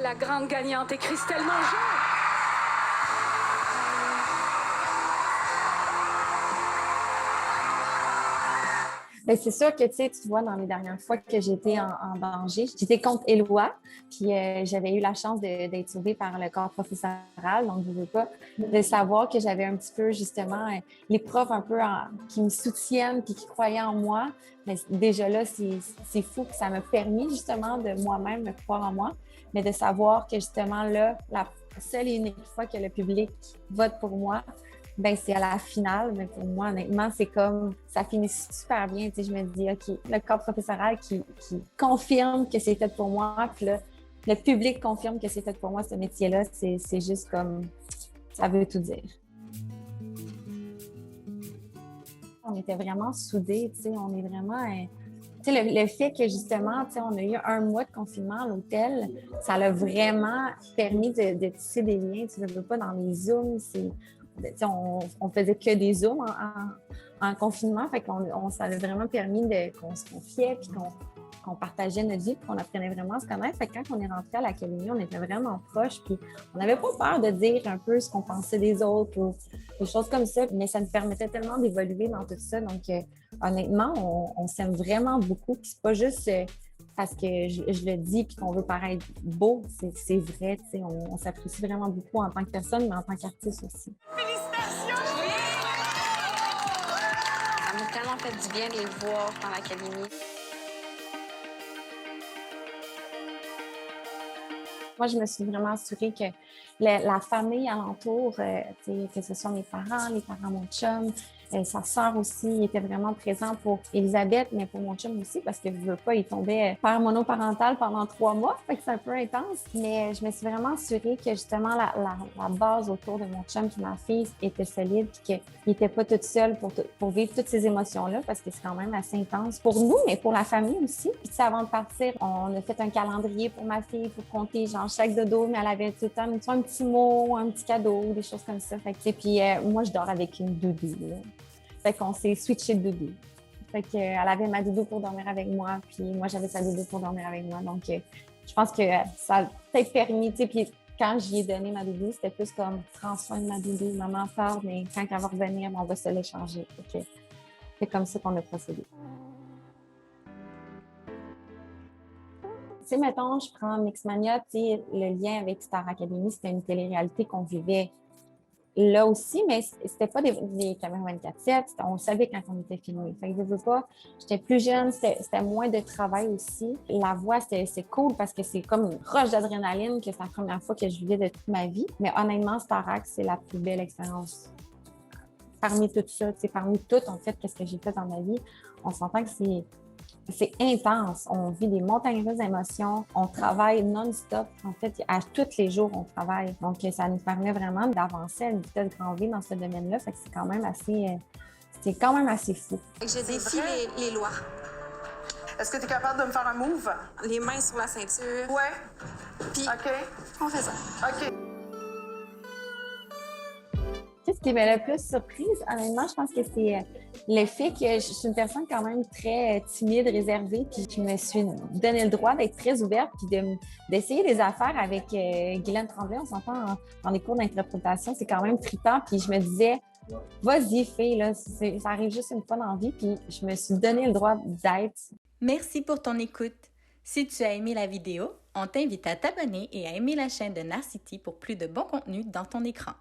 La grande gagnante est Christelle Manger. Bien, c'est sûr que tu vois, dans les dernières fois que j'étais en danger, j'étais contre Éloi, puis j'avais eu la chance d'être sauvée par le corps professoral, donc je veux pas, de savoir que j'avais un petit peu justement les profs un peu qui me soutiennent puis qui croyaient en moi. Mais déjà là, c'est fou que ça m'a permis justement de moi-même me croire en moi, mais de savoir que justement là, la seule et unique fois que le public vote pour moi, ben c'est à la finale, mais pour moi, honnêtement, c'est comme, ça finit super bien. Tu sais, je me dis, OK, le corps professoral qui confirme que c'est fait pour moi, puis là, le public confirme que c'est fait pour moi, ce métier-là, c'est juste comme, ça veut tout dire. On était vraiment soudés, tu sais, on est vraiment... tu sais, le fait que justement, tu sais, on a eu 1 mois de confinement à l'hôtel, ça l'a vraiment permis de tisser des liens. Tu ne veux pas dans les Zooms, on faisait que des Zooms en confinement, fait qu'on ça a vraiment permis qu'on se confiait puis qu'on partageait notre vie puis qu'on apprenait vraiment à se connaître. Fait que quand on est rentré à l'académie, on était vraiment proches puis on n'avait pas peur de dire un peu ce qu'on pensait des autres ou des choses comme ça, mais ça nous permettait tellement d'évoluer dans tout ça. Donc, honnêtement, on s'aime vraiment beaucoup puis c'est pas juste... parce que je le dis puis qu'on veut paraître beau, c'est vrai, tu sais, on s'apprécie vraiment beaucoup en tant que personne, mais en tant qu'artiste aussi. Félicitations! Ça m'a tellement fait du bien de les voir dans l'académie. Moi, je me suis vraiment assurée que la famille alentour, que ce soit mes parents mon chum, sa sœur aussi, était vraiment présent pour Elisabeth, mais pour mon chum aussi, parce que je veux pas, il tombait père monoparental pendant 3 mois, fait que c'est un peu intense. Mais je me suis vraiment assurée que justement la base autour de mon chum et ma fille était solide, puis qu'il n'était pas tout seul pour vivre toutes ces émotions-là, parce que c'est quand même assez intense pour nous, mais pour la famille aussi. Puis avant de partir, on a fait un calendrier pour ma fille pour compter genre chaque dodo, mais elle avait tout le temps un petit mot, un petit cadeau, des choses comme ça. Fait que, puis moi, je dors avec une doudou, là. Fait qu'on s'est switché de doudou. Fait qu'elle avait ma doudou pour dormir avec moi, puis moi, j'avais sa doudou pour dormir avec moi. Donc, je pense que ça a peut-être permis, tu sais, puis quand j'y ai donné ma doudou, c'était plus comme « prends soin de ma doudou, maman part, mais quand elle va revenir, on va se l'échanger. » C'est comme ça qu'on a procédé. Tu sais, mettons, je prends Mixmania, tu sais, le lien avec Star Academy, c'était une télé-réalité qu'on vivait là aussi, mais c'était pas des caméras 24/7, on savait quand on était filmé. Fait que je veux pas, j'étais plus jeune, c'était moins de travail aussi. La voix, c'est cool parce que c'est comme une roche d'adrénaline que c'est la première fois que je vivais de toute ma vie. Mais honnêtement, Starac, c'est la plus belle expérience. Parmi tout ça, tu sais, parmi tout, en fait, qu'est-ce que j'ai fait dans ma vie, on s'entend que c'est intense. On vit des montagnes russes d'émotions. On travaille non-stop. En fait, à tous les jours, on travaille. Donc, ça nous permet vraiment d'avancer à une vitesse grand V dans ce domaine-là. Fait que c'est quand même assez fou. Je défie les lois. Est-ce que tu es capable de me faire un move? Les mains sur la ceinture. Ouais. Puis, OK. on fait ça. OK. Ce qui m'a le plus surprise, honnêtement, je pense que c'est le fait que je suis une personne quand même très timide, réservée, puis je me suis donné le droit d'être très ouverte, puis d'essayer des affaires avec Guylaine Tremblay. On s'entend dans les cours d'interprétation, c'est quand même trippant, puis je me disais, vas-y, fille, là, ça arrive juste une fois dans la vie, puis je me suis donné le droit d'être. Merci pour ton écoute. Si tu as aimé la vidéo, on t'invite à t'abonner et à aimer la chaîne de Narcity pour plus de bon contenu dans ton écran.